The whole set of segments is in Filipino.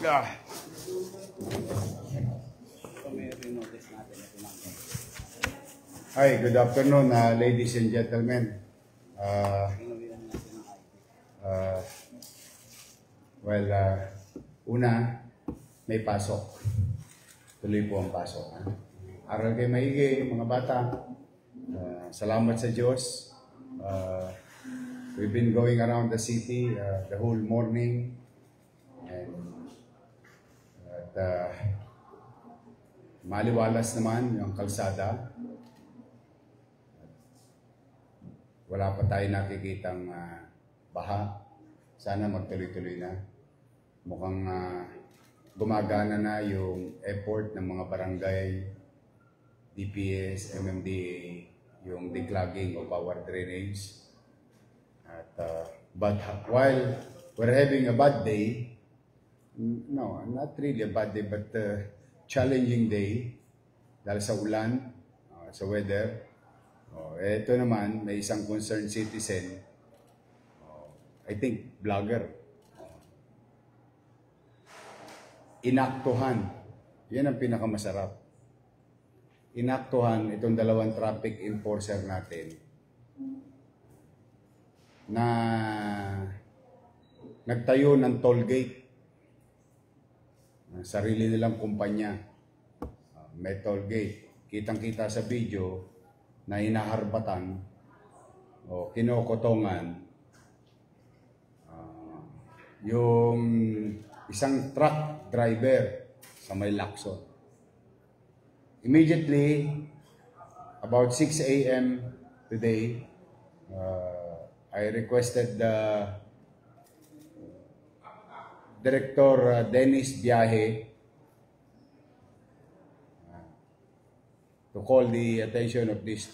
Ah. Hi, good afternoon, ladies and gentlemen. Una, may pasok. Tuloy po ang pasok. Aral kayo maigi, mga bata. Salamat sa Diyos. We've been going around the city the whole morning. Maliwalas naman yung kalsada. Wala pa tayo nakikitang baha. Sana magtuloy-tuloy na. Mukhang gumagana na yung effort ng mga barangay, DPS, MMDA, yung declogging of our drainage. But while we're having a bad day, no, not really a bad day, but challenging day dahil sa ulan, sa weather. Ito naman, may isang concerned citizen, I think vlogger, inaktuhan. Yan ang pinakamasarap. Inaktuhan itong dalawang traffic enforcer natin na nagtayo ng toll gate. Sarili nilang kumpanya. May toll gate. Kitang-kita sa video na hinaharbatan o kinokotongan yung isang truck driver sa may Lacson. Immediately, about 6 a.m. today, I requested the Director Dennis Biahe to call the attention of these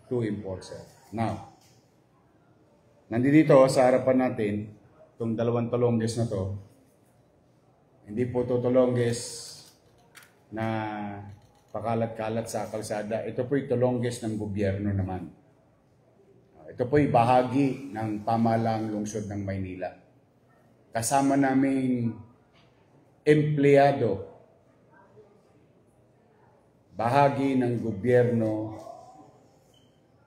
two enforcers. Now, nandito sa harapan natin, itong dalawang tolongges na to, hindi po ito tolongges na pakalat-kalat sa kalsada. Ito po yung tolongges ng gobyerno naman. Ito po yung bahagi ng pamahalaang lungsod ng Maynila. Kasama naming empleyado, bahagi ng gobyerno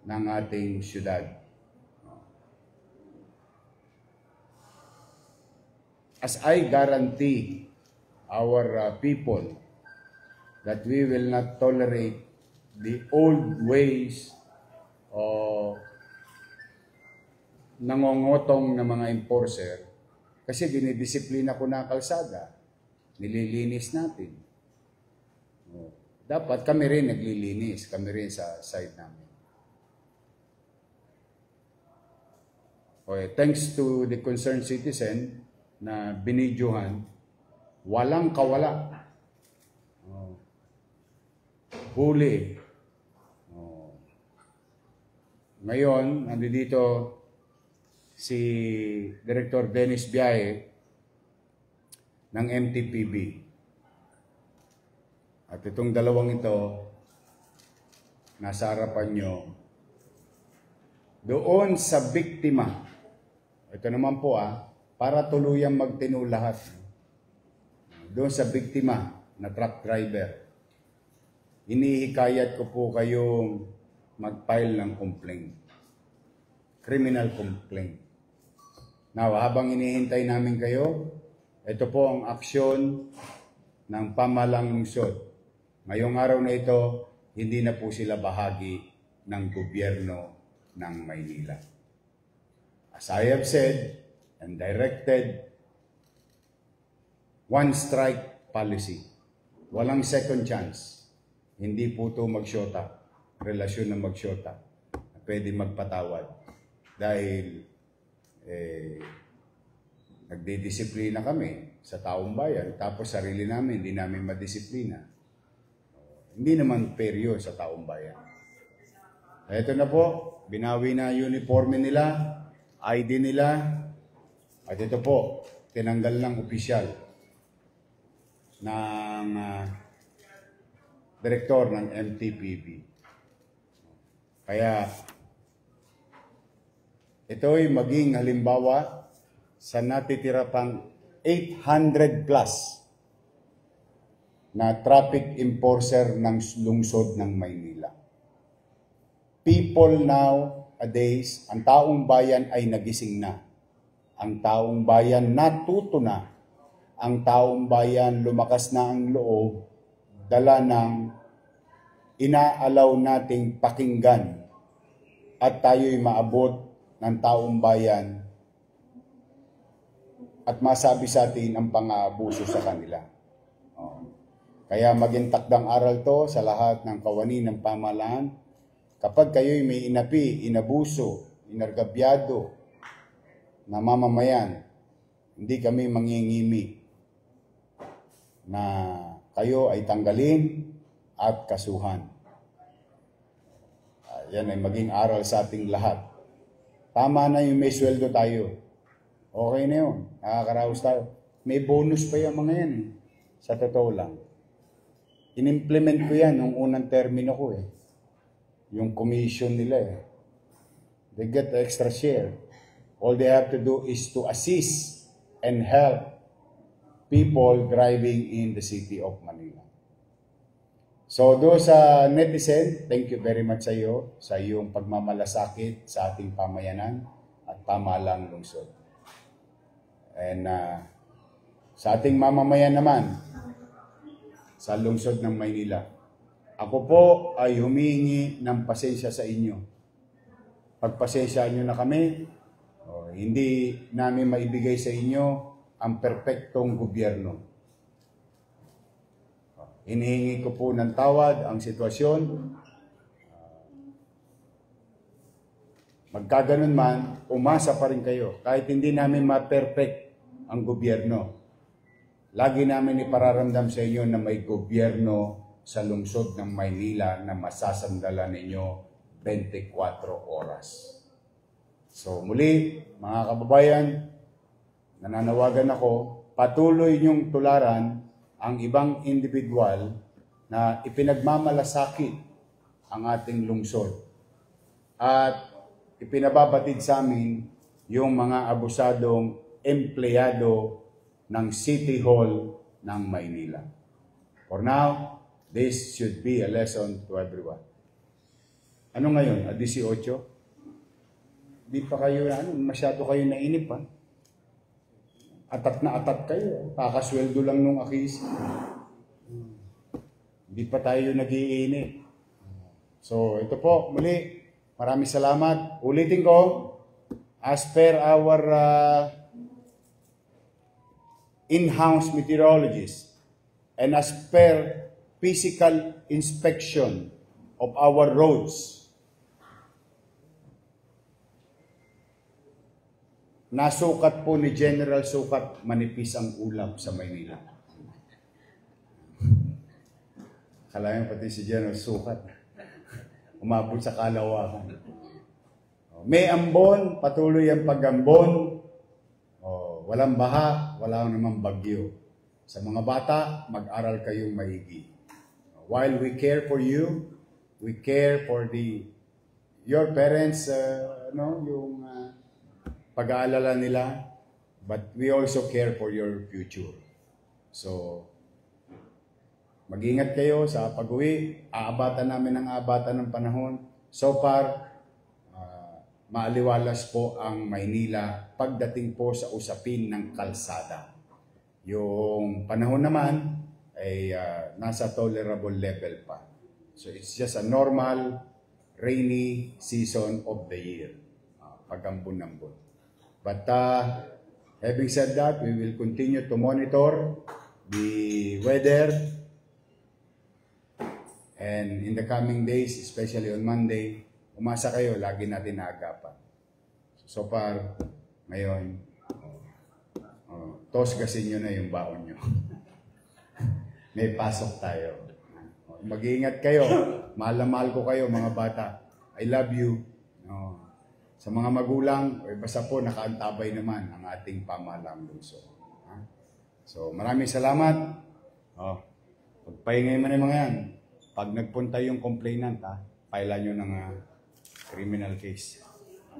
ng ating syudad. As I guarantee our people that we will not tolerate the old ways of nangongotong ng mga enforcer, kasi dinidisiplina ko na kalsada, nililinis natin. Dapat kami rin naglilinis, kami rin sa side namin. Okay, thanks to the concerned citizen na binidyohan, walang kawala. Huli. Ngayon, nandito si Director Dennis Biahe ng MTPB. At itong dalawang ito, nasa harapan nyo, doon sa biktima. Ito naman po para tuluyang magtino lahat. Doon sa biktima na truck driver, inihikayat ko po kayong mag-file ng complaint. Criminal complaint. Now, habang inihintay namin kayo, ito po ang aksyon ng pamahalang lungsod. Ngayong araw na ito, hindi na po sila bahagi ng gobyerno ng Maynila. As I have said and directed, one strike policy. Walang second chance. Hindi po ito magsyota. Relasyon na magsyota. Pwede magpatawad. Dahil nagdidisiplina kami sa taong bayan. Tapos sarili namin, hindi namin madisiplina. Hindi naman fair yun sa taong bayan. Ito na po, binawi na uniforme nila, ID nila, at ito po, tinanggal ng opisyal ng direktor ng MTPB. Kaya, ito'y maging halimbawa sa natitira pang 800 plus na traffic enforcer ng lungsod ng Maynila. People nowadays, ang taong bayan ay nagising na. Ang taong bayan natuto na. Ang taong bayan lumakas na ang loob, dala ng inaalaw nating pakinggan at tayo'y maabot ng taong bayan at masabi sa atin ang pang-aabuso sa kanila. Kaya maging takdang aral to sa lahat ng kawani ng pamahalaan. Kapag kayo'y may inapi, inabuso, inargabyado na mamamayan, hindi kami mangingimi na kayo ay tanggalin at kasuhan. Yan ay maging aral sa ating lahat. Tama na yung may sweldo tayo. Okay na yun. Nakakaraos tayo. May bonus pa yung mga yan eh. Sa totoo lang. In-implement ko yan nung unang termino ko eh. Yung commission nila eh. They get extra share. All they have to do is to assist and help people driving in the city of Manila. So those netizen, thank you very much sa iyo, sa iyong pagmamalasakit sa ating pamayanan at pamahalang lungsod. And sa ating mamamayan naman, sa lungsod ng Maynila, ako po ay humingi ng pasensya sa inyo. Pagpasensyaan nyo na kami, hindi namin maibigay sa inyo ang perpektong gobyerno. Hinihingi ko po ng tawad ang sitwasyon. Magkaganon man, umasa pa rin kayo. Kahit hindi namin ma-perfect ang gobyerno, lagi namin ipararamdam sa inyo na may gobyerno sa lungsod ng Maynila na masasandalan ninyo 24 oras. So muli, mga kababayan, nananawagan ako, patuloy niyong tularan ang ibang individual na ipinagmamalasakit ang ating lungsod at ipinababatid sa amin yung mga abusadong empleyado ng City Hall ng Maynila. For now, this should be a lesson to everyone. Ano ngayon? 18? Di pa kayo, masyado kayo nainip ha? Atat na atat kayo. Kakasweldo lang nung akis. Hindi pa tayo nag-iinit. So, ito po, muli, maraming salamat. Ulitin ko, as per our in-house meteorologist and as per physical inspection of our roads, nasukat po ni General Sukat, manipis ang ulap sa Maynila. Kalayan pati si General Sukat, umabot sa kalawakan. May ambon, patuloy ang pag-ambon. Walang baha, wala namang bagyo. Sa mga bata, mag-aral kayong maigi. While we care for you, we care for your parents, yung pag-aalala nila, but we also care for your future. So, mag-ingat kayo sa pag-uwi. Aabatan namin ang aabatan ng panahon. So far, maaliwalas po ang Maynila pagdating po sa usapin ng kalsada. Yung panahon naman ay nasa tolerable level pa. So it's just a normal rainy season of the year. Pag-ambon-ambon. But having said that, we will continue to monitor the weather. And in the coming days, especially on Monday, umasa kayo, lagi natin naagapan. So far, ngayon, tosgasin nyo na yung baon nyo. May pasok tayo. Mag-iingat kayo. Mahal na mahal ko kayo, mga bata. I love you. Sa mga magulang, basta po nakaantabay naman ang ating pamahalang lungsod. So, maraming salamat. Pagpahingay mo na yung mga yan. Pag nagpunta yung complainant, pailan nyo ng criminal case.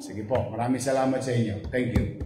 Sige po, maraming salamat sa inyo. Thank you.